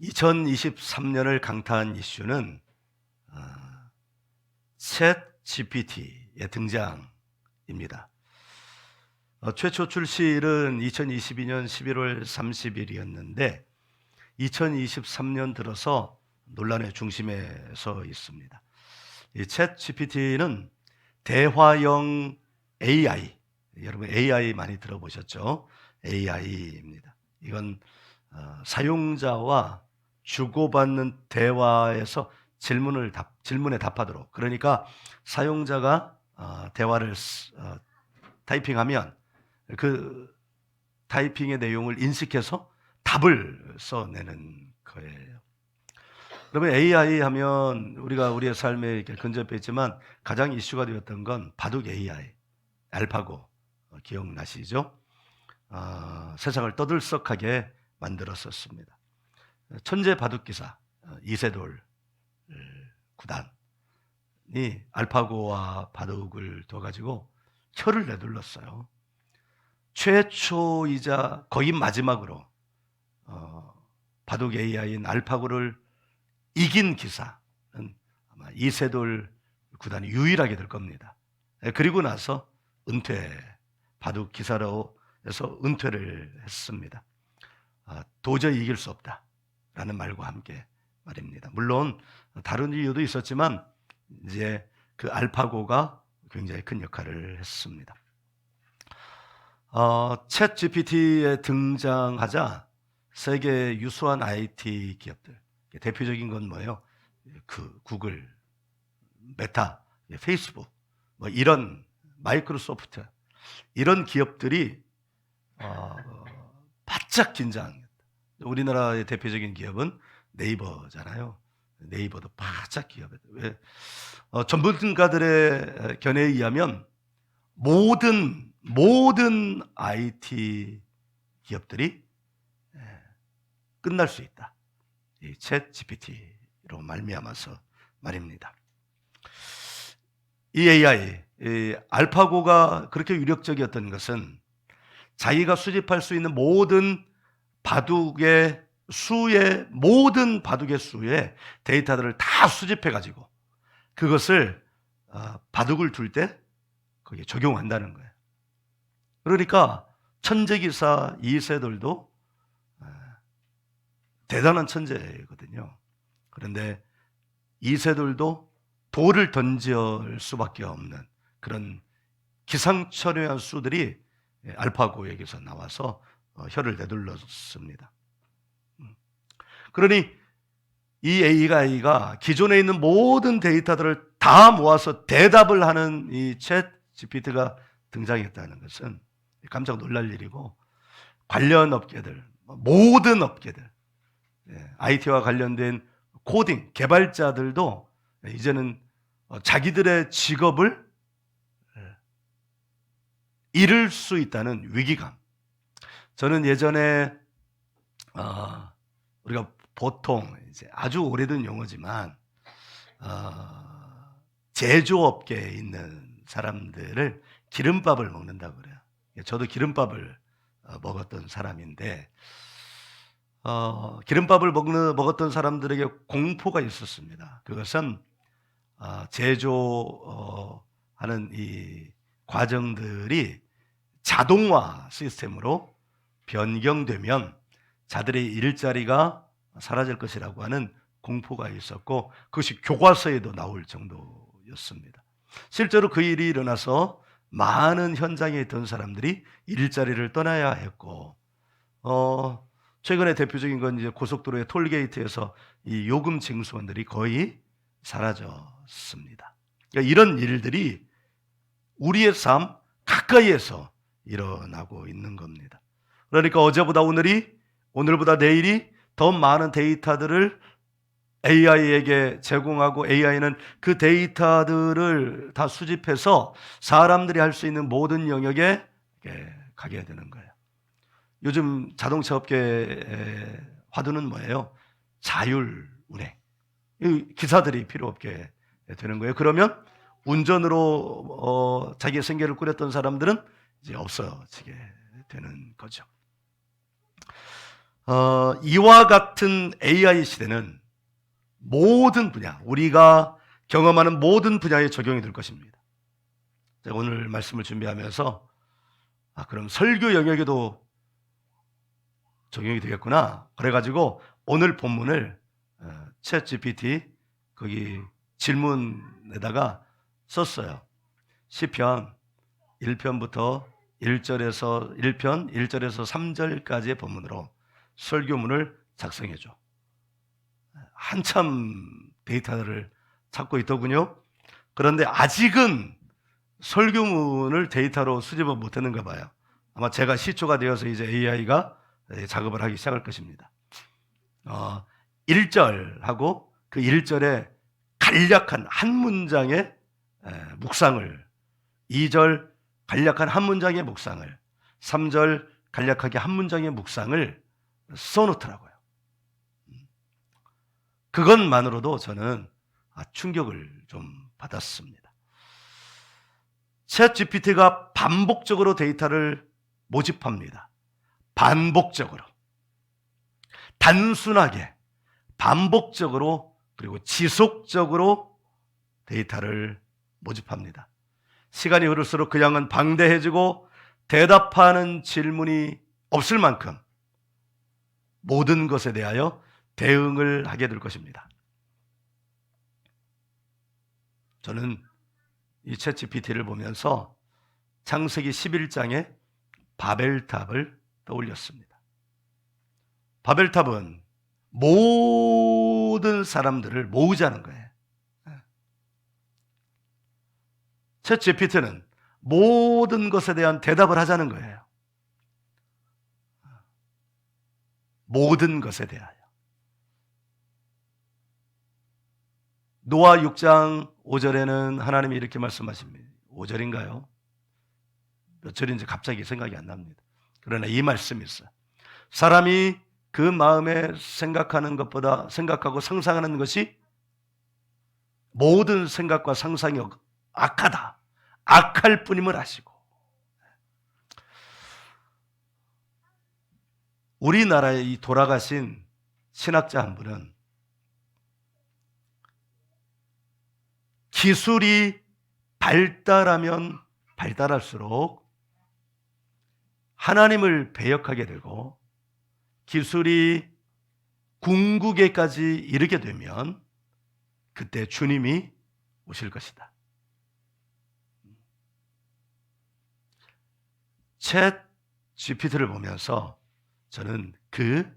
2023년을 강타한 이슈는 챗 GPT의 등장입니다. 최초 출시일은 2022년 11월 30일이었는데 2023년 들어서 논란의 중심에 서 있습니다. 이 챗 GPT는 대화형 AI, 여러분 AI 많이 들어보셨죠? AI입니다. 이건 사용자와 주고받는 대화에서 질문에 답하도록, 그러니까 사용자가 대화를 타이핑하면 그 타이핑의 내용을 인식해서 답을 써내는 거예요. 그러면 AI 하면 우리가 우리의 삶에 이렇게 근접해 있지만 가장 이슈가 되었던 건 바둑 AI, 알파고 기억나시죠? 세상을 떠들썩하게 만들었었습니다. 천재 바둑 기사 이세돌 구단이 알파고와 바둑을 둬가지고 혀를 내둘렀어요. 최초이자 거의 마지막으로 바둑 AI인 알파고를 이긴 기사는 아마 이세돌 구단이 유일하게 될 겁니다. 그리고 나서 바둑 기사로 해서 은퇴를 했습니다. 도저히 이길 수 없다라는 말과 함께 말입니다. 물론 다른 이유도 있었지만 이제 그 알파고가 굉장히 큰 역할을 했습니다. 챗 GPT에 등장하자 세계 유수한 IT 기업들, 대표적인 건 뭐예요? 구글, 메타, 페이스북, 이런 마이크로소프트, 이런 기업들이 바짝 긴장했다. 우리나라의 대표적인 기업은 네이버잖아요. 네이버도 바짝 기업이다. 왜? 전문가들의 견해에 의하면 모든 IT 기업들이 끝날 수 있다. 이 챗 GPT로 말미암아서 말입니다. 이 AI, 알파고가 그렇게 유력적이었던 것은 자기가 수집할 수 있는 모든 바둑의 수에 데이터들을 다 수집해가지고 그것을 바둑을 둘 때 거기에 적용한다는 거예요. 그러니까 천재기사 이세돌도 대단한 천재거든요. 그런데 이세돌도 돌을 던질 수밖에 없는 그런 기상천외한 수들이 알파고에게서 나와서 혀를 내둘렀습니다. 그러니 이 AI가 기존에 있는 모든 데이터들을 다 모아서 대답을 하는 이 챗 GPT가 등장했다는 것은 깜짝 놀랄 일이고, 관련 업계들, 모든 업계들, IT와 관련된 코딩, 개발자들도 이제는 자기들의 직업을 잃을 수 있다는 위기감. 저는 예전에 우리가 보통 이제 아주 오래된 용어지만 제조업계에 있는 사람들을 기름밥을 먹는다고 그래요. 저도 기름밥을 먹었던 사람인데 기름밥을 먹었던 사람들에게 공포가 있었습니다. 그것은 제조하는 이 과정들이 자동화 시스템으로 변경되면 자들의 일자리가 사라질 것이라고 하는 공포가 있었고, 그것이 교과서에도 나올 정도였습니다. 실제로 그 일이 일어나서 많은 현장에 있던 사람들이 일자리를 떠나야 했고, 최근에 대표적인 건 이제 고속도로의 톨게이트에서 이 요금 징수원들이 거의 사라졌습니다. 그러니까 이런 일들이 우리의 삶 가까이에서 일어나고 있는 겁니다. 그러니까 어제보다 오늘보다 내일이 더 많은 데이터들을 AI에게 제공하고, AI는 그 데이터들을 다 수집해서 사람들이 할 수 있는 모든 영역에 가게 되는 거예요. 요즘 자동차 업계의 화두는 뭐예요? 자율운행. 기사들이 필요 없게 되는 거예요. 그러면 운전으로 자기의 생계를 꾸렸던 사람들은 이제 없어지게 되는 거죠. 이와 같은 AI 시대는 모든 분야, 우리가 경험하는 모든 분야에 적용이 될 것입니다. 제가 오늘 말씀을 준비하면서 그럼 설교 영역에도 적용이 되겠구나. 그래가지고 오늘 본문을 챗 GPT 거기 질문에다가 썼어요. 시편 1편부터 1절에서 3절까지의 본문으로 설교문을 작성해줘. 한참 데이터를 찾고 있더군요. 그런데 아직은 설교문을 데이터로 수집을 못했는가 봐요. 아마 제가 시초가 되어서 이제 AI가 작업을 하기 시작할 것입니다. 1절하고 그 1절에 간략한 한 문장의 묵상을, 2절 간략한 한 문장의 묵상을, 3절 간략하게 한 문장의 묵상을 써놓더라고요. 그것만으로도 저는 충격을 좀 받았습니다. 챗 GPT가 반복적으로 데이터를 모집합니다. 반복적으로. 단순하게, 반복적으로, 그리고 지속적으로 데이터를 모집합니다. 시간이 흐를수록 그 양은 방대해지고 대답하는 질문이 없을 만큼 모든 것에 대하여 대응을 하게 될 것입니다. 저는 이 챗 GPT를 보면서 창세기 11장의 바벨탑을 떠올렸습니다. 바벨탑은 모든 사람들을 모으자는 거예요. 챗 GPT는 모든 것에 대한 대답을 하자는 거예요. 모든 것에 대하여. 노아 6장 5절에는 하나님이 이렇게 말씀하십니다. 5절인가요? 몇 절인지 갑자기 생각이 안 납니다. 그러나 이 말씀이 있어요. 사람이 그 마음에 생각하는 것보다 생각하고 상상하는 것이 모든 생각과 상상이 악하다. 악할 뿐임을 아시고. 우리나라에 이 돌아가신 신학자 한 분은 기술이 발달하면 발달할수록 하나님을 배역하게 되고 기술이 궁극에까지 이르게 되면 그때 주님이 오실 것이다. 챗 GPT를 보면서 저는 그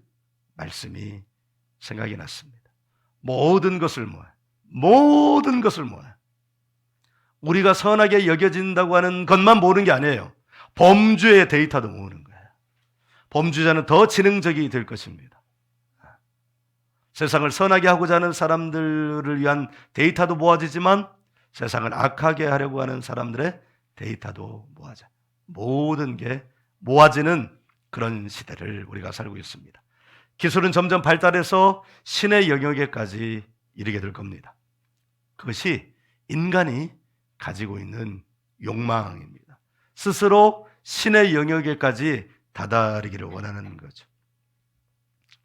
말씀이 생각이 났습니다. 모든 것을 모아. 모든 것을 모아. 우리가 선하게 여겨진다고 하는 것만 모으는 게 아니에요. 범죄의 데이터도 모으는 거예요. 범죄자는 더 지능적이 될 것입니다. 세상을 선하게 하고자 하는 사람들을 위한 데이터도 모아지지만 세상을 악하게 하려고 하는 사람들의 데이터도 모아져. 모든 게 모아지는 그런 시대를 우리가 살고 있습니다. 기술은 점점 발달해서 신의 영역에까지 이르게 될 겁니다. 그것이 인간이 가지고 있는 욕망입니다. 스스로 신의 영역에까지 다다르기를 원하는 거죠.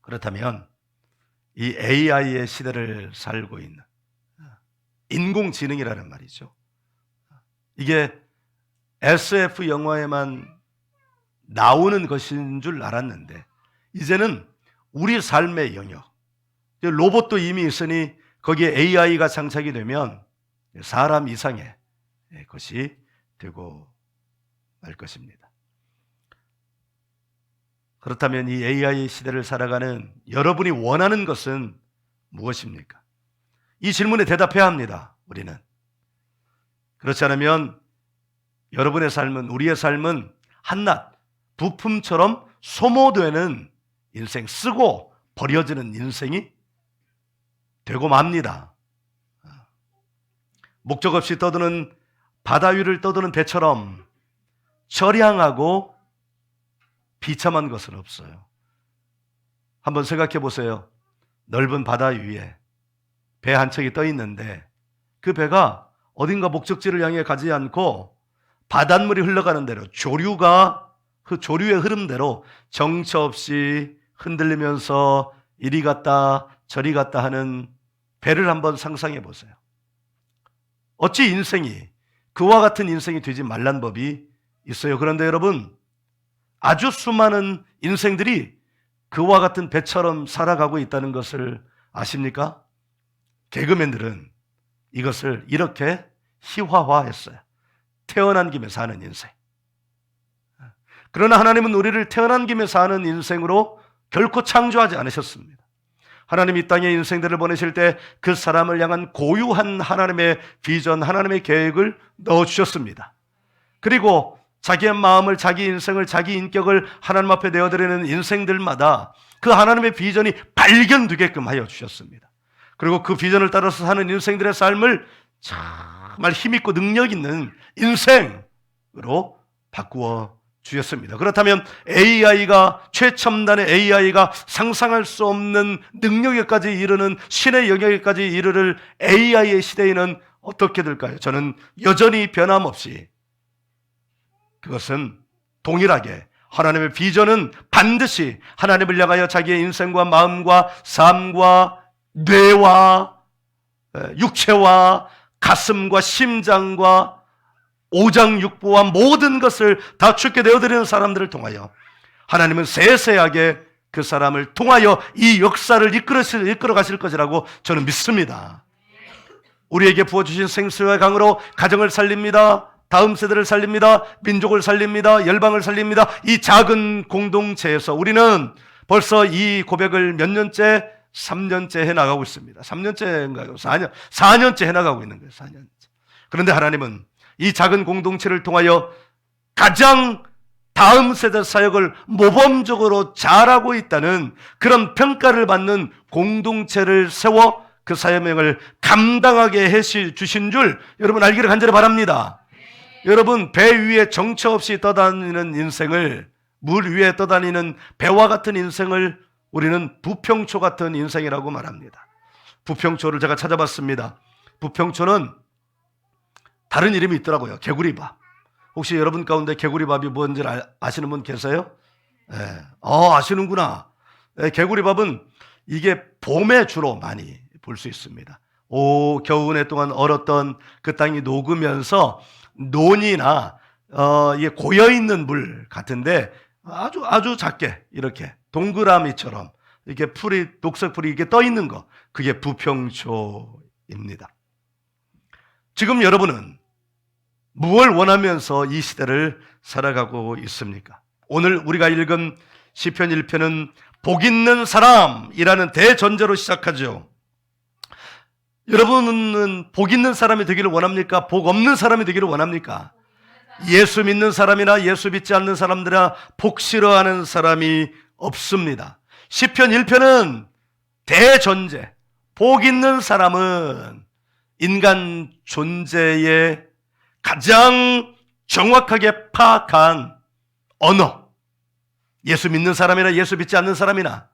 그렇다면 이 AI의 시대를 살고 있는 인공지능이라는 말이죠. 이게 SF 영화에만 나오는 것인 줄 알았는데 이제는 우리 삶의 영역, 로봇도 이미 있으니 거기에 AI가 장착이 되면 사람 이상의 것이 되고 말 것입니다. 그렇다면 이 AI 시대를 살아가는 여러분이 원하는 것은 무엇입니까? 이 질문에 대답해야 합니다. 우리는. 그렇지 않으면 여러분의 삶은, 우리의 삶은 한낱 부품처럼 소모되는 인생, 쓰고 버려지는 인생이 되고 맙니다. 목적 없이 떠드는 바다 위를 떠드는 배처럼 처량하고 비참한 것은 없어요. 한번 생각해 보세요. 넓은 바다 위에 배 한 척이 떠 있는데 그 배가 어딘가 목적지를 향해 가지 않고 바닷물이 흘러가는 대로 조류의 흐름대로 정처 없이 흔들리면서 이리 갔다 저리 갔다 하는 배를 한번 상상해 보세요. 어찌 인생이 그와 같은 인생이 되지 말란 법이 있어요. 그런데 여러분, 아주 수많은 인생들이 그와 같은 배처럼 살아가고 있다는 것을 아십니까? 개그맨들은 이것을 이렇게 희화화했어요. 태어난 김에 사는 인생. 그러나 하나님은 우리를 태어난 김에 사는 인생으로 결코 창조하지 않으셨습니다. 하나님이 이 땅에 인생들을 보내실 때 그 사람을 향한 고유한 하나님의 비전, 하나님의 계획을 넣어주셨습니다. 그리고 자기의 마음을, 자기 인생을, 자기 인격을 하나님 앞에 내어드리는 인생들마다 그 하나님의 비전이 발견되게끔 하여 주셨습니다. 그리고 그 비전을 따라서 사는 인생들의 삶을 정말 힘있고 능력 있는 인생으로 바꾸어 주셨습니다. 그렇다면 AI가, 최첨단의 AI가 상상할 수 없는 능력에까지 이르는 신의 영역에까지 이르를 AI의 시대에는 어떻게 될까요? 저는 여전히 변함없이 그것은 동일하게 하나님의 비전은 반드시 하나님을 향하여 자기의 인생과 마음과 삶과 뇌와 육체와 가슴과 심장과 오장육부와 모든 것을 다 주께 내어드리는 사람들을 통하여 하나님은 세세하게 그 사람을 통하여 이 역사를 이끌어 가실 것이라고 저는 믿습니다. 우리에게 부어주신 생수와 강으로 가정을 살립니다. 다음 세대를 살립니다. 민족을 살립니다. 열방을 살립니다. 이 작은 공동체에서 우리는 벌써 이 고백을 몇 년째? 3년째 해나가고 있습니다. 3년째인가요? 4년째 해나가고 있는 거예요. 4년째. 그런데 하나님은 이 작은 공동체를 통하여 가장 다음 세대 사역을 모범적으로 잘하고 있다는 그런 평가를 받는 공동체를 세워 그 사역을 감당하게 해주신 줄 여러분 알기를 간절히 바랍니다. 여러분, 배 위에 정처 없이 떠다니는 인생을, 물 위에 떠다니는 배와 같은 인생을 우리는 부평초 같은 인생이라고 말합니다. 부평초를 제가 찾아봤습니다. 부평초는 다른 이름이 있더라고요. 개구리밥. 혹시 여러분 가운데 개구리밥이 뭔지 아시는 분 계세요? 네. 아시는구나. 네, 개구리밥은 이게 봄에 주로 많이 볼 수 있습니다. 겨우내 동안 얼었던 그 땅이 녹으면서 논이나 이게 고여있는 물 같은데 아주 작게 이렇게 동그라미처럼 이렇게 녹색 풀이 이렇게 떠 있는 거, 그게 부평초입니다. 지금 여러분은 무엇을 원하면서 이 시대를 살아가고 있습니까? 오늘 우리가 읽은 시편 1편은 복 있는 사람이라는 대전제로 시작하죠. 여러분은 복 있는 사람이 되기를 원합니까? 복 없는 사람이 되기를 원합니까? 예수 믿는 사람이나 예수 믿지 않는 사람들이나 복 싫어하는 사람이 없습니다. 시편 1편은 대전제, 복 있는 사람은 인간 존재의 가장 정확하게 파악한 언어, 예수 믿는 사람이나 예수 믿지 않는 사람이나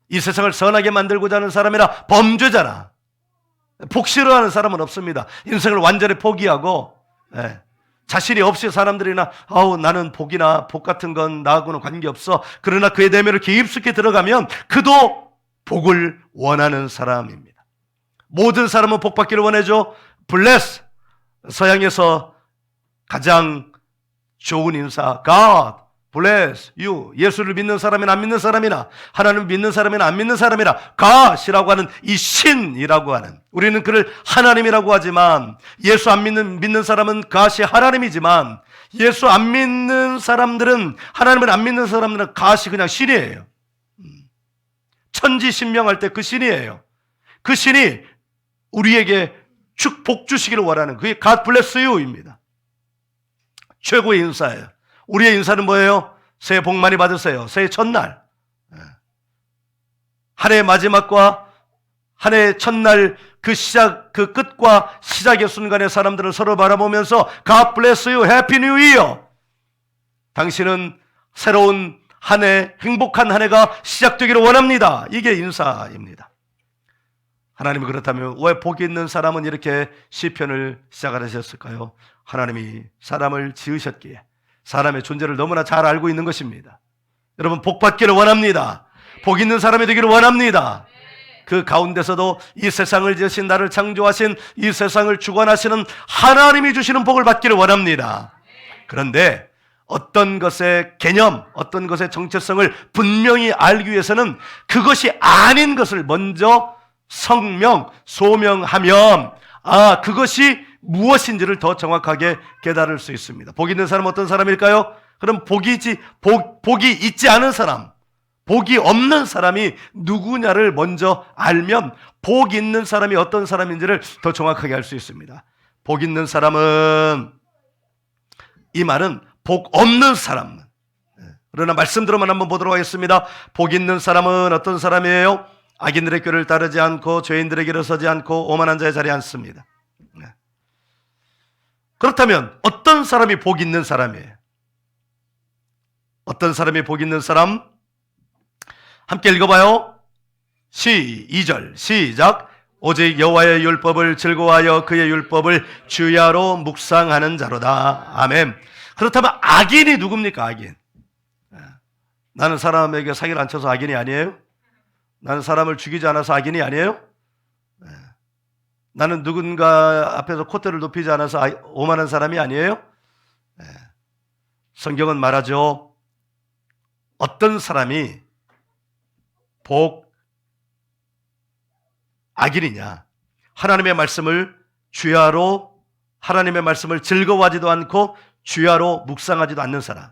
이 세상을 선하게 만들고자 하는 사람이나 범죄자나 복 싫어하는 사람은 없습니다. 인생을 완전히 포기하고 자신이 없이 사람들이나 나는 복이나 복 같은 건 나하고는 관계없어. 그러나 그의 내면을 깊숙이 들어가면 그도 복을 원하는 사람입니다. 모든 사람은 복 받기를 원하죠. bless, 서양에서 가장 좋은 인사 God bless you. 예수를 믿는 사람이나 안 믿는 사람이나 하나님을 믿는 사람이나 안 믿는 사람이나 God이라고 하는 이 신이라고 하는, 우리는 그를 하나님이라고 하지만 예수 안 믿는 사람은 God이 하나님이지만 예수 안 믿는 사람들은, 하나님을 안 믿는 사람들은 God이 그냥 신이에요. 천지신명할 때 그 신이에요. 그 신이 우리에게 복 주시기를 원하는, 그게 God bless you입니다. 최고의 인사예요. 우리의 인사는 뭐예요? 새해 복 많이 받으세요. 새해 첫날, 한 해의 마지막과 한 해의 첫날 그 시작, 그 끝과 시작의 순간에 사람들을 서로 바라보면서 God bless you, Happy New Year. 당신은 새로운 한 해, 행복한 한 해가 시작되기를 원합니다. 이게 인사입니다. 하나님이 그렇다면 왜 복이 있는 사람은 이렇게 시편을 시작하셨을까요? 하나님이 사람을 지으셨기에 사람의 존재를 너무나 잘 알고 있는 것입니다. 여러분 복 받기를 원합니다. 복 있는 사람이 되기를 원합니다. 그 가운데서도 이 세상을 지으신 나를 창조하신 이 세상을 주관하시는 하나님이 주시는 복을 받기를 원합니다. 그런데 어떤 것의 개념, 어떤 것의 정체성을 분명히 알기 위해서는 그것이 아닌 것을 먼저 소명하면 그것이 무엇인지를 더 정확하게 깨달을 수 있습니다. 복 있는 사람은 어떤 사람일까요? 그럼 복이 있지 않은 사람, 복이 없는 사람이 누구냐를 먼저 알면 복 있는 사람이 어떤 사람인지를 더 정확하게 알 수 있습니다. 복 있는 사람은, 이 말은 복 없는 사람. 그러나 말씀대로만 한번 보도록 하겠습니다. 복 있는 사람은 어떤 사람이에요? 악인들의 꾀를 따르지 않고 죄인들의 길을 서지 않고 오만한 자의 자리에 앉습니다. 그렇다면 어떤 사람이 복 있는 사람이에요? 어떤 사람이 복 있는 사람? 함께 읽어봐요. 2절 시작. 오직 여호와의 율법을 즐거워하여 그의 율법을 주야로 묵상하는 자로다. 아멘. 그렇다면 악인이 누굽니까? 악인. 나는 사람에게 사기를 안 쳐서 악인이 아니에요? 나는 사람을 죽이지 않아서 악인이 아니에요? 나는 누군가 앞에서 콧대를 높이지 않아서 오만한 사람이 아니에요? 성경은 말하죠. 어떤 사람이 악인이냐? 하나님의 말씀을 주야로, 하나님의 말씀을 즐거워하지도 않고 주야로 묵상하지도 않는 사람,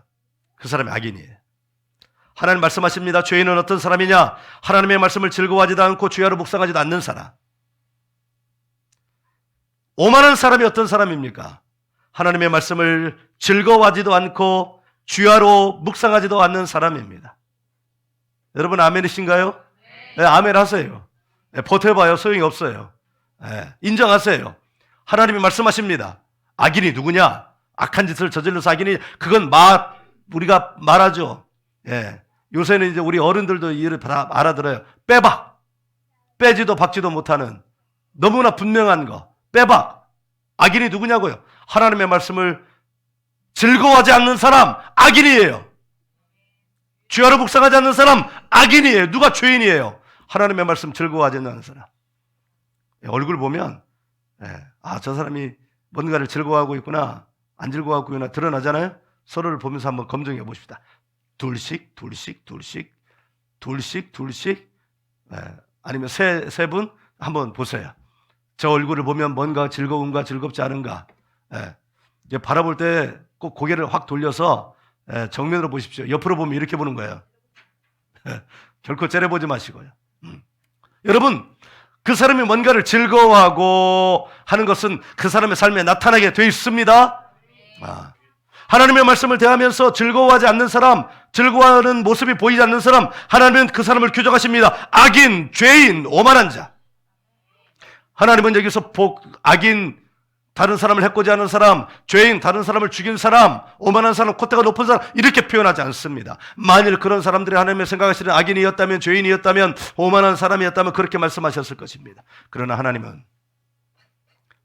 그 사람이 악인이에요. 하나님 말씀하십니다. 죄인은 어떤 사람이냐? 하나님의 말씀을 즐거워하지도 않고 주야로 묵상하지도 않는 사람. 오만한 사람이 어떤 사람입니까? 하나님의 말씀을 즐거워하지도 않고 주야로 묵상하지도 않는 사람입니다. 여러분 아멘이신가요? 네, 아멘 하세요. 네, 버텨봐요. 소용이 없어요. 네, 인정하세요. 하나님이 말씀하십니다. 악인이 누구냐? 악한 짓을 저질러서 악인이, 그건 우리가 말하죠. 예. 요새는 이제 우리 어른들도 이를 알아들어요. 빼박. 빼지도 박지도 못하는 너무나 분명한 거. 빼박. 악인이 누구냐고요? 하나님의 말씀을 즐거워하지 않는 사람, 악인이에요. 주야로 묵상하지 않는 사람, 악인이에요. 누가 죄인이에요? 하나님의 말씀 즐거워하지 않는 사람. 얼굴 보면 저 사람이 뭔가를 즐거워하고 있구나, 안 즐거워하고 있구나 드러나잖아요. 서로를 보면서 한번 검증해 보십시다. 둘씩 아니면 세 분 한번 보세요. 저 얼굴을 보면 뭔가 즐거운가 즐겁지 않은가. 이제 바라볼 때 꼭 고개를 확 돌려서 정면으로 보십시오. 옆으로 보면 이렇게 보는 거예요. 결코 째려보지 마시고요. 여러분, 그 사람이 뭔가를 즐거워하고 하는 것은 그 사람의 삶에 나타나게 돼 있습니다. 하나님의 말씀을 대하면서 즐거워하지 않는 사람, 즐거워하는 모습이 보이지 않는 사람, 하나님은 그 사람을 규정하십니다. 악인, 죄인, 오만한 자. 하나님은 여기서 악인, 다른 사람을 해코지 하는 사람, 죄인, 다른 사람을 죽인 사람, 오만한 사람, 콧대가 높은 사람, 이렇게 표현하지 않습니다. 만일 그런 사람들이 하나님의 생각하시는 악인이었다면, 죄인이었다면, 오만한 사람이었다면 그렇게 말씀하셨을 것입니다. 그러나 하나님은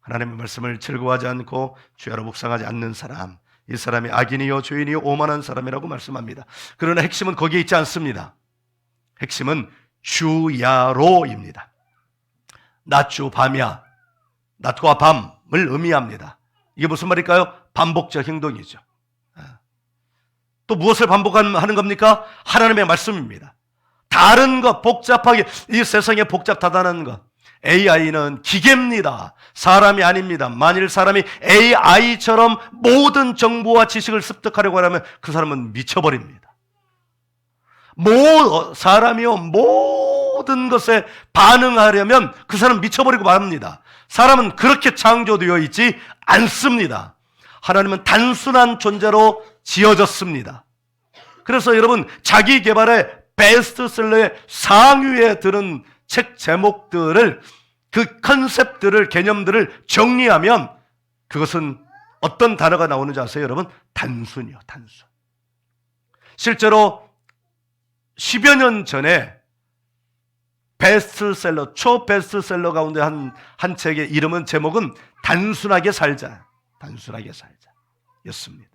하나님의 말씀을 즐거워하지 않고 주야로 묵상하지 않는 사람, 이 사람이 악인이요 죄인이요 오만한 사람이라고 말씀합니다. 그러나 핵심은 거기에 있지 않습니다. 핵심은 주야로입니다. 낮주 밤이야. 낮과 밤을 의미합니다. 이게 무슨 말일까요? 반복적 행동이죠. 또 무엇을 반복하는 겁니까? 하나님의 말씀입니다. 다른 것, 복잡하게, 이 세상에 복잡하다는 것, AI는 기계입니다. 사람이 아닙니다. 만일 사람이 AI처럼 모든 정보와 지식을 습득하려고 하면 그 사람은 미쳐버립니다. 사람이요, 모든 것에 반응하려면 그 사람은 미쳐버리고 말합니다. 사람은 그렇게 창조되어 있지 않습니다. 하나님은 단순한 존재로 지어졌습니다. 그래서 여러분, 자기 개발의 베스트셀러의 상위에 드는 책 제목들을, 그 컨셉들을, 개념들을 정리하면 그것은 어떤 단어가 나오는지 아세요, 여러분? 단순이요, 단순. 실제로 10여 년 전에 베스트셀러, 초베스트셀러 가운데 한 책의 이름은, 제목은 단순하게 살자, 단순하게 살자 였습니다.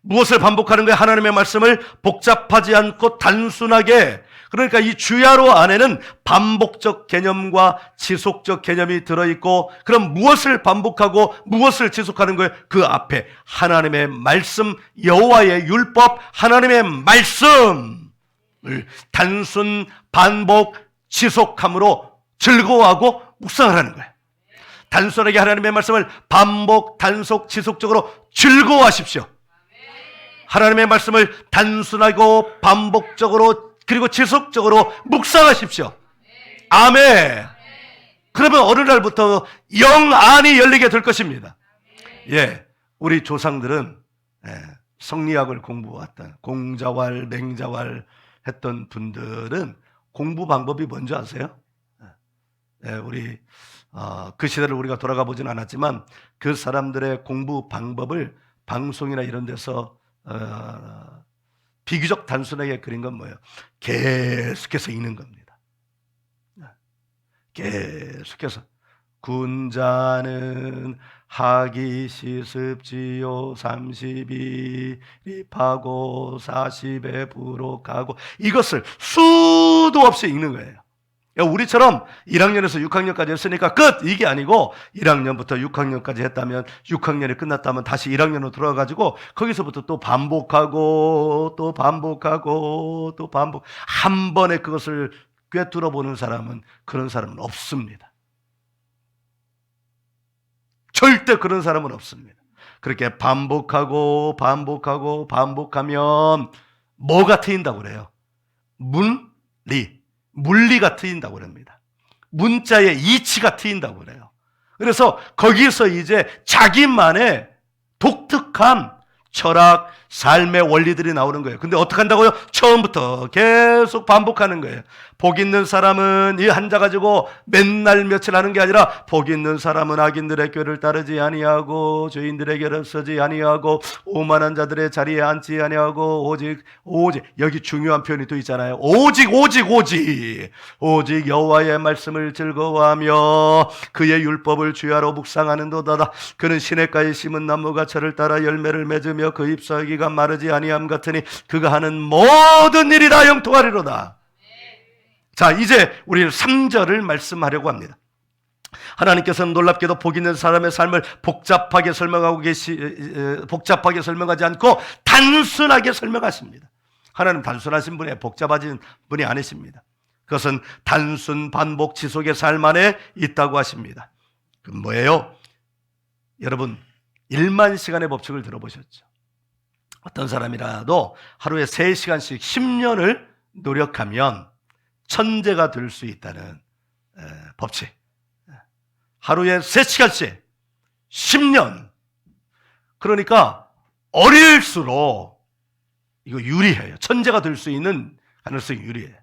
무엇을 반복하는 거예요? 하나님의 말씀을 복잡하지 않고 단순하게. 그러니까 이 주야로 안에는 반복적 개념과 지속적 개념이 들어있고, 그럼 무엇을 반복하고 무엇을 지속하는 거예요? 그 앞에 하나님의 말씀, 여호와의 율법, 하나님의 말씀을 단순 반복 지속함으로 즐거워하고 묵상하라는 거예요. 단순하게 하나님의 말씀을 반복, 단속, 지속적으로 즐거워하십시오. 하나님의 말씀을 단순하고 반복적으로 그리고 지속적으로 묵상하십시오. 아멘. 그러면 어느 날부터 영안이 열리게 될 것입니다. 예, 우리 조상들은 성리학을 공부했던 공자왈, 맹자왈 했던 분들은 공부 방법이 뭔지 아세요? 우리 그 시대를 우리가 돌아가 보진 않았지만 그 사람들의 공부 방법을 방송이나 이런 데서 비교적 단순하게 그린 건 뭐예요? 계속해서 읽는 겁니다. 계속해서 군자는 하기 시습지요 32 입하고 40에 부록하고 이것을 수도 없이 읽는 거예요. 우리처럼 1학년에서 6학년까지 했으니까 끝! 이게 아니고 1학년부터 6학년까지 했다면 6학년이 끝났다면 다시 1학년으로 들어가가지고 거기서부터 또 반복하고 또 반복하고 또 반복. 한 번에 그것을 꿰뚫어 보는 사람은 그런 사람은 없습니다. 절대 그런 사람은 없습니다. 그렇게 반복하고 반복하고 반복하면 뭐가 트인다고 그래요? 물리가 트인다고 그럽니다. 문자의 이치가 트인다고 그래요. 그래서 거기서 이제 자기만의 독특한 철학, 삶의 원리들이 나오는 거예요. 근데 어떻게 한다고요? 처음부터 계속 반복하는 거예요. 복 있는 사람은 이 한자 가지고 맨날 며칠 하는 게 아니라 복 있는 사람은 악인들의 꾀를 따르지 아니하고 죄인들의 궤를 서지 아니하고 오만한 자들의 자리에 앉지 아니하고 오직 여기 중요한 표현이 또 있잖아요. 오직 여호와의 말씀을 즐거워하며 그의 율법을 주야로 묵상하는도다. 그는 시냇가에 심은 나무가 철을 따라 열매를 맺으며 그 잎사귀가 마르지 아니함 같으니 그가 하는 모든 일이 다 형통하리로다. 자, 이제 우리 3절을 말씀하려고 합니다. 하나님께서는 놀랍게도 복 있는 사람의 삶을 복잡하게 설명하지 않고 단순하게 설명하십니다. 하나님 단순하신 분이에요. 복잡하신 분이 아니십니다. 그것은 단순 반복 지속의 삶 안에 있다고 하십니다. 그 뭐예요? 여러분 1만 시간의 법칙을 들어보셨죠? 어떤 사람이라도 하루에 3시간씩 10년을 노력하면 천재가 될 수 있다는 법칙. 하루에 3시간씩 10년. 그러니까 어릴수록 이거 유리해요. 천재가 될 수 있는 가능성이 유리해요.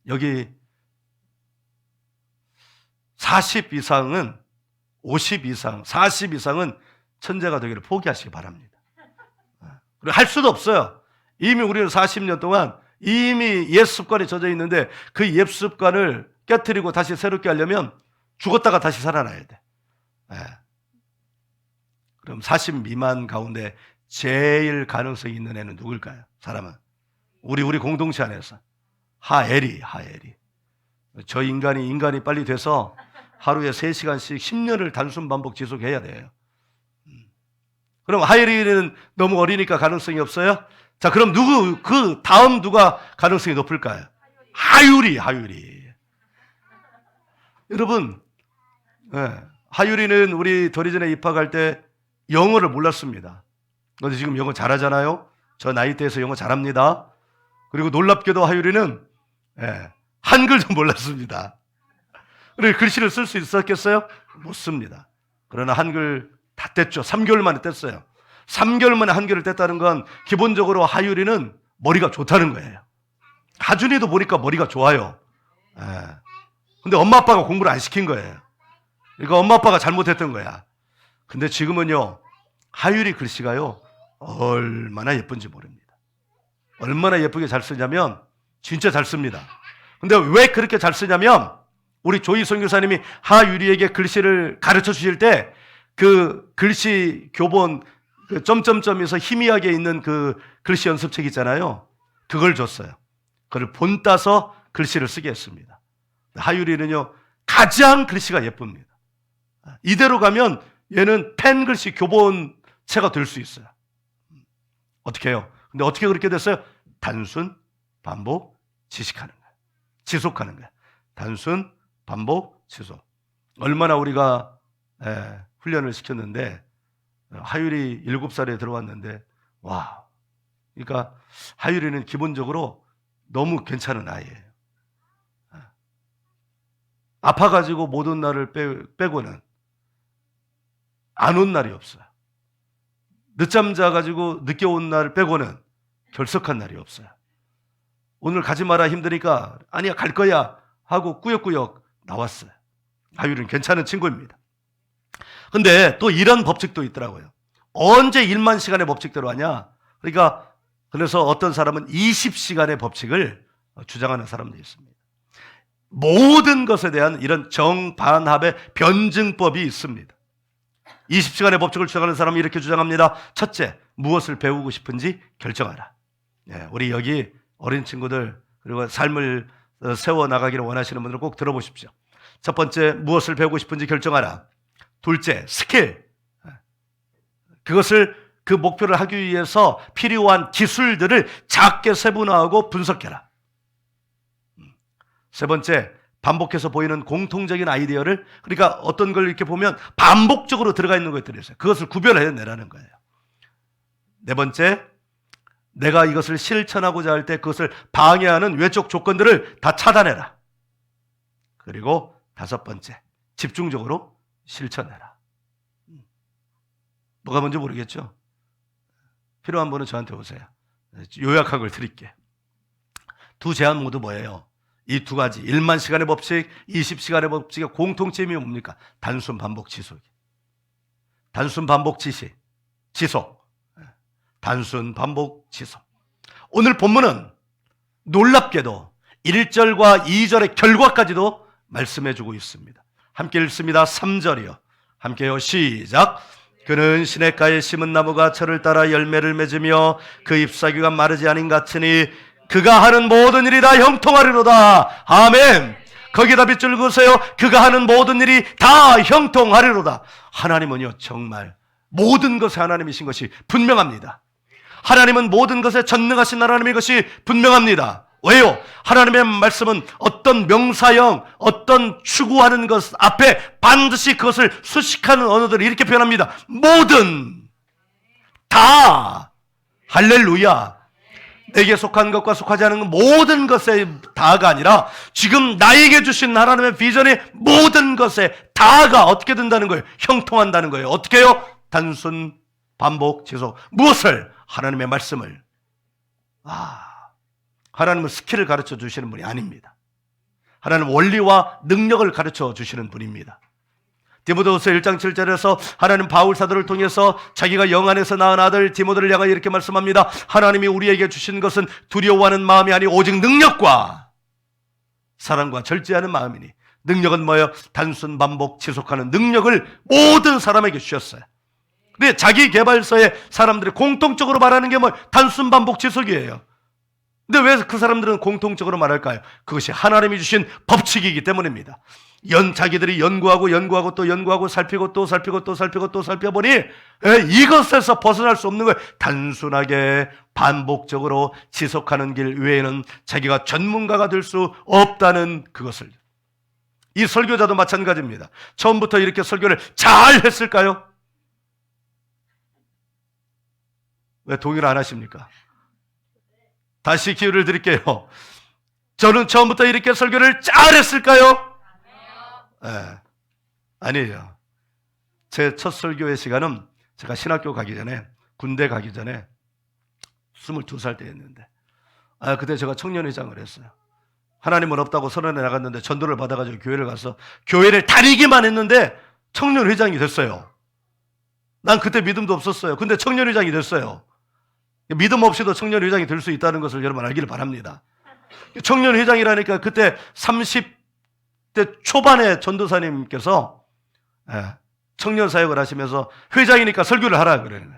여기 40 이상은 50 이상, 40 이상은 천재가 되기를 포기하시기 바랍니다. 그리고 할 수도 없어요. 이미 우리는 40년 동안 이미 옛 습관에 젖어 있는데 그 옛 습관을 깨트리고 다시 새롭게 하려면 죽었다가 다시 살아나야 돼. 그럼 40 미만 가운데 제일 가능성이 있는 애는 누굴까요? 사람은 우리 공동체 안에서 하엘이. 저 인간이 빨리 돼서 하루에 3시간씩 10년을 단순 반복 지속해야 돼요. 그럼 하엘이는 너무 어리니까 가능성이 없어요? 자, 그럼 그 다음 누가 가능성이 높을까요? 하율이. 여러분, 하율이는 우리 도리전에 입학할 때 영어를 몰랐습니다. 근데 지금 영어 잘하잖아요. 저 나이대에서 영어 잘합니다. 그리고 놀랍게도 하율이는 한글도 몰랐습니다. 그리고 글씨를 쓸 수 있었겠어요? 못 씁니다. 그러나 한글 다 뗐죠. 3개월 만에 뗐어요. 3개월 만에 한글을 뗐다는 건 기본적으로 하율이는 머리가 좋다는 거예요. 하준이도 보니까 머리가 좋아요. 근데 엄마 아빠가 공부를 안 시킨 거예요. 그러니까 엄마 아빠가 잘못했던 거야. 근데 지금은요, 하율이 글씨가요 얼마나 예쁜지 모릅니다. 얼마나 예쁘게 잘 쓰냐면 진짜 잘 씁니다. 근데 왜 그렇게 잘 쓰냐면 우리 조희 선교사님이 하율이에게 글씨를 가르쳐 주실 때 그 글씨 교본 그 점점점에서 희미하게 있는 그 글씨 연습책 있잖아요. 그걸 줬어요. 그걸 본 따서 글씨를 쓰게 했습니다. 하율이는요, 가장 글씨가 예쁩니다. 이대로 가면 얘는 펜 글씨 교본체가 될 수 있어요. 어떻게 해요? 근데 어떻게 그렇게 됐어요? 단순, 반복, 지식하는 거예요. 지속하는 거예요. 단순, 반복, 지속. 얼마나 우리가 훈련을 시켰는데, 하율이 7살에 들어왔는데, 와. 그러니까 하율이는 기본적으로 너무 괜찮은 아이예요. 아파가지고 못 온 날을 빼고는 안 온 날이 없어요. 늦잠 자가지고 늦게 온 날 빼고는 결석한 날이 없어요. 오늘 가지 마라 힘드니까 아니야 갈 거야 하고 꾸역꾸역 나왔어요. 하율이는 괜찮은 친구입니다. 근데 또 이런 법칙도 있더라고요. 언제 1만 시간의 법칙대로 하냐? 그러니까 그래서 어떤 사람은 20시간의 법칙을 주장하는 사람도 있습니다. 모든 것에 대한 이런 정반합의 변증법이 있습니다. 20시간의 법칙을 주장하는 사람이 이렇게 주장합니다. 첫째, 무엇을 배우고 싶은지 결정하라. 우리 여기 어린 친구들 그리고 삶을 세워나가기를 원하시는 분들은 꼭 들어보십시오. 첫 번째, 무엇을 배우고 싶은지 결정하라. 둘째, 스킬. 그것을 그 목표를 하기 위해서 필요한 기술들을 작게 세분화하고 분석해라. 세 번째, 반복해서 보이는 공통적인 아이디어를, 그러니까 어떤 걸 이렇게 보면 반복적으로 들어가 있는 것들이 있어요. 그것을 구별해내라는 거예요. 네 번째, 내가 이것을 실천하고자 할 때 그것을 방해하는 외적 조건들을 다 차단해라. 그리고 다섯 번째, 집중적으로 실천해라. 뭐가 뭔지 모르겠죠? 필요한 분은 저한테 오세요. 요약한 걸 드릴게요. 두 제안 모두 뭐예요? 이 두 가지, 1만 시간의 법칙, 20시간의 법칙의 공통점이 뭡니까? 단순 반복 지속이. 단순 반복 지속. 단순 반복 지속. 오늘 본문은 놀랍게도 1절과 2절의 결과까지도 말씀해주고 있습니다. 함께 읽습니다. 3절이요. 함께요. 시작. 그는 시냇가에 심은 나무가 철을 따라 열매를 맺으며 그 잎사귀가 마르지 아닌 같으니 그가 하는 모든 일이 다 형통하리로다. 아멘. 거기다 빗줄 그으세요. 그가 하는 모든 일이 다 형통하리로다. 하나님은요, 정말 모든 것에 하나님이신 것이 분명합니다. 하나님은 모든 것에 전능하신 하나님의 것이 분명합니다. 왜요? 하나님의 말씀은 어떤 명사형, 어떤 추구하는 것 앞에 반드시 그것을 수식하는 언어들을 이렇게 표현합니다. 모든, 다, 할렐루야. 내게 속한 것과 속하지 않은 모든 것의 다가 아니라 지금 나에게 주신 하나님의 비전의 모든 것의 다가 어떻게 된다는 거예요? 형통한다는 거예요. 어떻게 해요? 단순, 반복, 지속. 무엇을? 하나님의 말씀을. 하나님은 스킬을 가르쳐 주시는 분이 아닙니다. 하나님은 원리와 능력을 가르쳐 주시는 분입니다. 디모데후서 1장 7절에서 하나님 바울 사도를 통해서 자기가 영 안에서 낳은 아들 디모데를 향하여 이렇게 말씀합니다. 하나님이 우리에게 주신 것은 두려워하는 마음이 아니 오직 능력과 사랑과 절제하는 마음이니, 능력은 뭐예요? 단순 반복 지속하는 능력을 모든 사람에게 주셨어요. 근데 자기 개발서에 사람들이 공통적으로 말하는 게 뭐 단순 반복 지속이에요. 근데 왜 그 사람들은 공통적으로 말할까요? 그것이 하나님이 주신 법칙이기 때문입니다. 자기들이 연구하고 또 연구하고 살피고 또 살피고 또 살피고 또 살펴보니 이것에서 벗어날 수 없는 거예요. 단순하게 반복적으로 지속하는 길 외에는 자기가 전문가가 될 수 없다는 그것을. 이 설교자도 마찬가지입니다. 처음부터 이렇게 설교를 잘 했을까요? 왜 동의를 안 하십니까? 다시 기회를 드릴게요. 저는 처음부터 이렇게 설교를 잘했을까요? 아니에요. 제 첫 설교의 시간은 제가 신학교 가기 전에, 군대 가기 전에 22살 때였는데, 그때 제가 청년회장을 했어요. 하나님은 없다고 선언해 나갔는데 전도를 받아가지고 교회를 가서 교회를 다니기만 했는데 청년회장이 됐어요. 난 그때 믿음도 없었어요. 근데 청년회장이 됐어요. 믿음 없이도 청년회장이 될 수 있다는 것을 여러분 알기를 바랍니다. 청년회장이라니까 그때 30대 초반에 전도사님께서 청년 사역을 하시면서 회장이니까 설교를 하라 그래요.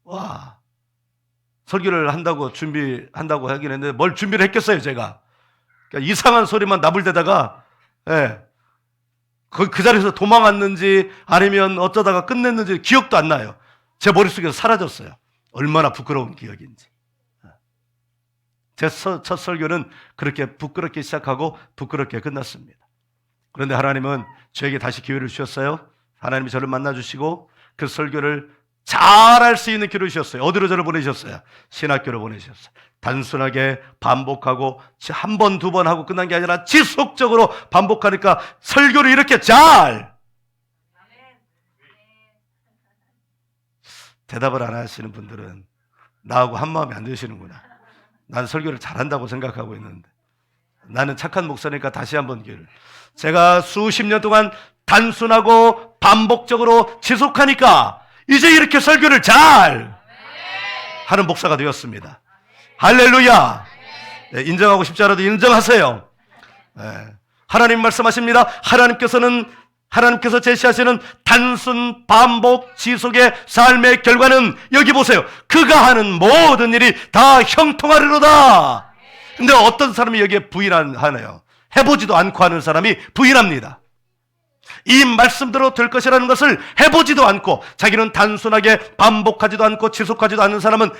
와, 설교를 한다고 준비한다고 하긴 했는데 뭘 준비를 했겠어요, 제가. 그러니까 이상한 소리만 나불대다가, 예, 그 자리에서 도망갔는지 아니면 어쩌다가 끝냈는지 기억도 안 나요. 제 머릿속에서 사라졌어요. 얼마나 부끄러운 기억인지. 제 첫 설교는 그렇게 부끄럽게 시작하고 부끄럽게 끝났습니다. 그런데 하나님은 저에게 다시 기회를 주셨어요. 하나님이 저를 만나주시고 그 설교를 잘할 수 있는 기회를 주셨어요. 어디로 저를 보내셨어요? 신학교로 보내셨어요. 단순하게 반복하고 한 번, 두 번 하고 끝난 게 아니라 지속적으로 반복하니까 설교를 이렇게 잘 대답을 안 하시는 분들은 나하고 한 마음이 안 되시는구나. 난 설교를 잘한다고 생각하고 있는데 나는 착한 목사니까 다시 한번 기회를. 제가 수십 년 동안 단순하고 반복적으로 지속하니까 이제 이렇게 설교를 잘 하는 목사가 되었습니다. 할렐루야. 네, 인정하고 싶지 않아도 인정하세요. 네. 하나님 말씀하십니다. 하나님께서 제시하시는 단순 반복 지속의 삶의 결과는 여기 보세요. 그가 하는 모든 일이 다 형통하리로다. 근데 어떤 사람이 여기에 부인하네요. 해보지도 않고 하는 사람이 부인합니다. 이 말씀대로 될 것이라는 것을 해보지도 않고 자기는 단순하게 반복하지도 않고 지속하지도 않는 사람은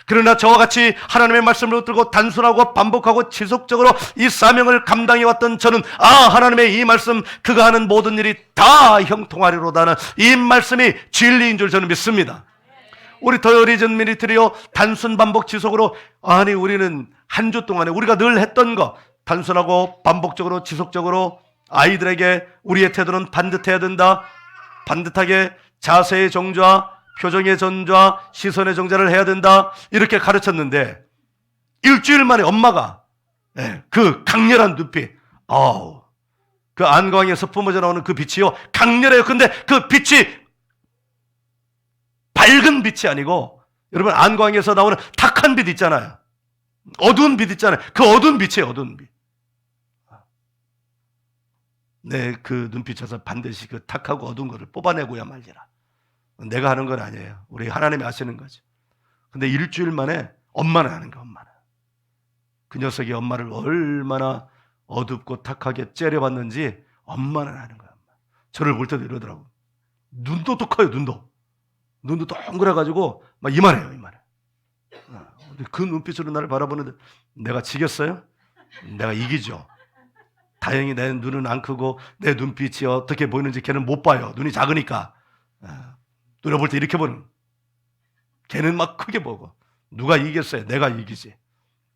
그러나 저와 같이 하나님의 말씀을 들고 단순하고 반복하고 지속적으로 이 사명을 감당해왔던 저는 하나님의 이 말씀 그가 하는 모든 일이 다 형통하리로다는 이 말씀이 진리인 줄 저는 믿습니다. 우리 더 어리전 미니트리요 단순 반복 지속으로 우리는 한 주 동안에 우리가 늘 했던 거 단순하고 반복적으로 지속적으로 아이들에게 우리의 태도는 반듯해야 된다. 반듯하게 자세의 정좌, 표정의 전좌, 시선의 정좌를 해야 된다. 이렇게 가르쳤는데 일주일 만에 엄마가 그 강렬한 눈빛, 그 안광에서 뿜어져 나오는 그 빛이요 강렬해요. 근데 그 빛이 밝은 빛이 아니고 여러분 안광에서 나오는 탁한 빛 있잖아요. 어두운 빛 있잖아요. 그 어두운 빛이에요. 어두운 빛. 그 눈빛에서 반드시 그 탁하고 어두운 것을 뽑아내고야 말리라. 내가 하는 건 아니에요. 우리 하나님이 아시는 거죠. 근데 일주일 만에 엄마는 하는 거야. 엄마는. 그 녀석이 엄마를 얼마나 어둡고 탁하게 째려봤는지 엄마는 하는 거야. 저를 볼 때도 이러더라고. 눈도 또 커요. 눈도 동그래가지고 막 이만해요. 이만해. 그 눈빛으로 나를 바라보는데 내가 지겠어요? 내가 이기죠. 다행히 내 눈은 안 크고 내 눈빛이 어떻게 보이는지 걔는 못 봐요. 눈이 작으니까. 눈에 볼 때 이렇게 보는. 걔는 막 크게 보고. 누가 이기겠어요? 내가 이기지.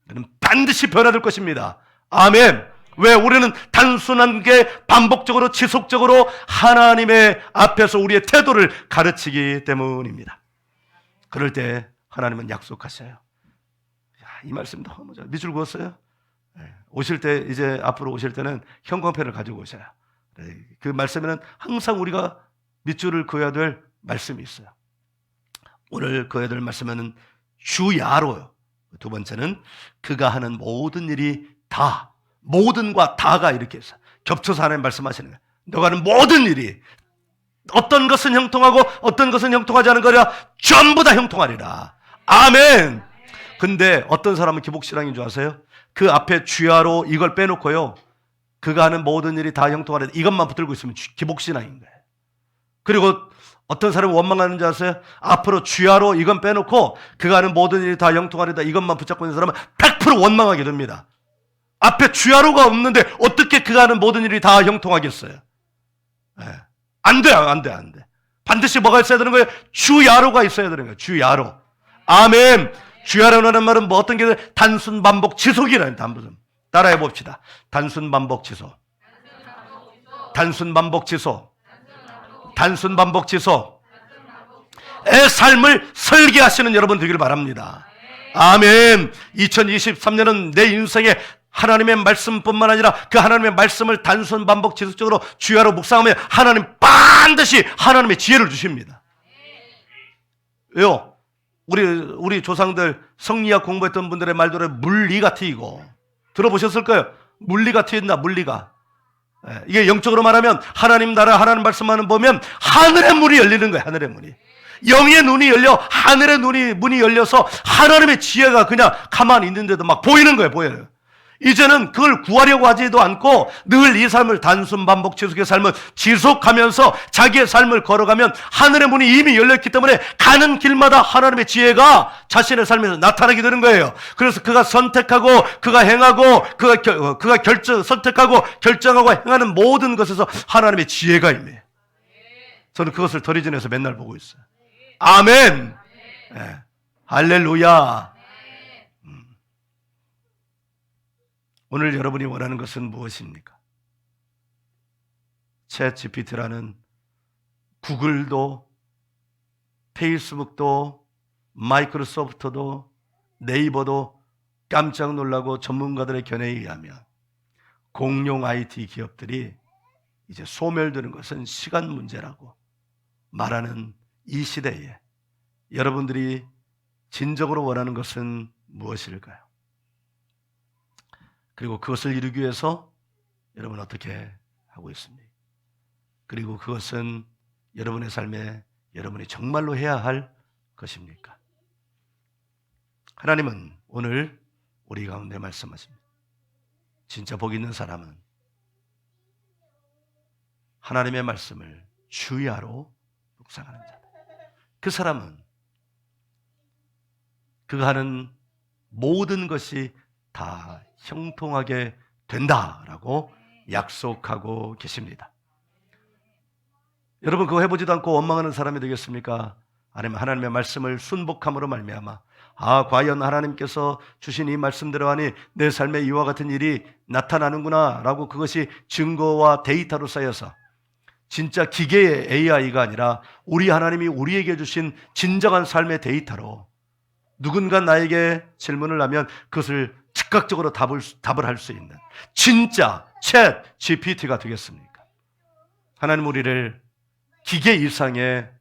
걔는 반드시 변화될 것입니다. 아멘. 왜? 우리는 단순한 게 반복적으로 지속적으로 하나님의 앞에서 우리의 태도를 가르치기 때문입니다. 그럴 때 하나님은 약속하셔요. 이 말씀 너무 잘 밑줄 그었어요. 오실 때 이제 앞으로 오실 때는 형광펜을 가지고 오셔요. 그 말씀에는 항상 우리가 밑줄을 그어야 될 말씀이 있어요. 오늘 그어야 될 말씀은 주야로요. 두 번째는 그가 하는 모든 일이 다, 모든과 다가 이렇게 해서 겹쳐서 하나님 말씀하시는 거예요. 너가 하는 모든 일이 어떤 것은 형통하고 어떤 것은 형통하지 않은 거라 전부 다 형통하리라. 아멘. 근데 어떤 사람은 기복신앙인 줄 아세요? 그 앞에 주야로 이걸 빼놓고요. 그가 하는 모든 일이 다 형통하리라. 이것만 붙들고 있으면 기복신앙인 거예요. 그리고 어떤 사람은 원망하는 줄 아세요? 앞으로 주야로 이건 빼놓고 그가 하는 모든 일이 다 형통하리다 이것만 붙잡고 있는 사람은 100% 원망하게 됩니다. 앞에 주야로가 없는데 어떻게 그가 하는 모든 일이 다 형통하겠어요? 안 돼요. 안 돼. 반드시 뭐가 있어야 되는 거예요? 주야로가 있어야 되는 거예요. 주야로. 아멘. 주야로라는 말은 뭐 어떤 게 단순 반복 지속이라는 단순. 따라해 봅시다. 단순 반복 지속. 단순 반복 지속. 단순 반복 지속. 의 삶을 설계하시는 여러분 되기를 바랍니다. 아멘. 2023년은 내 인생에 하나님의 말씀뿐만 아니라 그 하나님의 말씀을 단순 반복 지속적으로 주야로 묵상하면 하나님 반드시 하나님의 지혜를 주십니다. 왜요? 우리 조상들 성리학 공부했던 분들의 말대로 물리가 트이고 들어보셨을 거예요. 물리가 트인다. 물리가. 이게 영적으로 말하면 하나님 나라 하나님 말씀하는 보면 하늘의 문이 열리는 거예요. 하늘의 문이. 영의 눈이 열려 하늘의 문이 열려서 하나님의 지혜가 그냥 가만히 있는데도 막 보이는 거예요. 보여요. 이제는 그걸 구하려고 하지도 않고 늘 이 삶을 단순 반복 지속의 삶을 지속하면서 자기의 삶을 걸어가면 하늘의 문이 이미 열렸기 때문에 가는 길마다 하나님의 지혜가 자신의 삶에서 나타나게 되는 거예요. 그래서 그가 선택하고 그가 행하고 그가 선택하고 결정하고 행하는 모든 것에서 하나님의 지혜가 임해요. 저는 그것을 더리진에서 맨날 보고 있어요. 아멘. 네. 할렐루야. 오늘 여러분이 원하는 것은 무엇입니까? 챗 GPT라는 구글도, 페이스북도, 마이크로소프트도, 네이버도 깜짝 놀라고 전문가들의 견해에 의하면 공룡 IT 기업들이 이제 소멸되는 것은 시간 문제라고 말하는 이 시대에 여러분들이 진정으로 원하는 것은 무엇일까요? 그리고 그것을 이루기 위해서 여러분은 어떻게 하고 있습니까? 그리고 그것은 여러분의 삶에 여러분이 정말로 해야 할 것입니까? 하나님은 오늘 우리 가운데 말씀하십니다. 진짜 복 있는 사람은 하나님의 말씀을 주야로 묵상하는 자다. 그 사람은 그가 하는 모든 것이 다 형통하게 된다라고 약속하고 계십니다. 여러분 그거 해보지도 않고 원망하는 사람이 되겠습니까? 아니면 하나님의 말씀을 순복함으로 말미암아 과연 하나님께서 주신 이 말씀대로 하니 내 삶에 이와 같은 일이 나타나는구나 라고 그것이 증거와 데이터로 쌓여서 진짜 기계의 AI가 아니라 우리 하나님이 우리에게 주신 진정한 삶의 데이터로 누군가 나에게 질문을 하면 그것을 즉각적으로 답을 할 수 있는 진짜 챗 GPT가 되겠습니까? 하나님 우리를 기계 이상의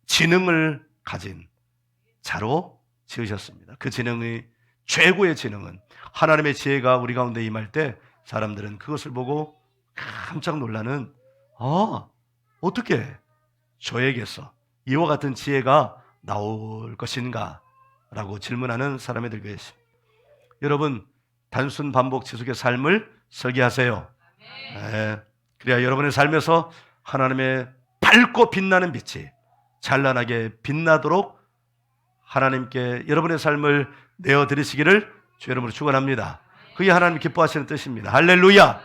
지능을 가진 자로 지으셨습니다. 그 지능의 최고의 지능은 하나님의 지혜가 우리 가운데 임할 때 사람들은 그것을 보고 깜짝 놀라는 어떻게 저에게서 이와 같은 지혜가 나올 것인가 라고 질문하는 사람이 되고 계십니다. 여러분 단순 반복 지속의 삶을 설계하세요. 네. 그래야 여러분의 삶에서 하나님의 밝고 빛나는 빛이 찬란하게 빛나도록 하나님께 여러분의 삶을 내어드리시기를 주 이름으로 축원합니다. 그게 하나님 기뻐하시는 뜻입니다. 할렐루야.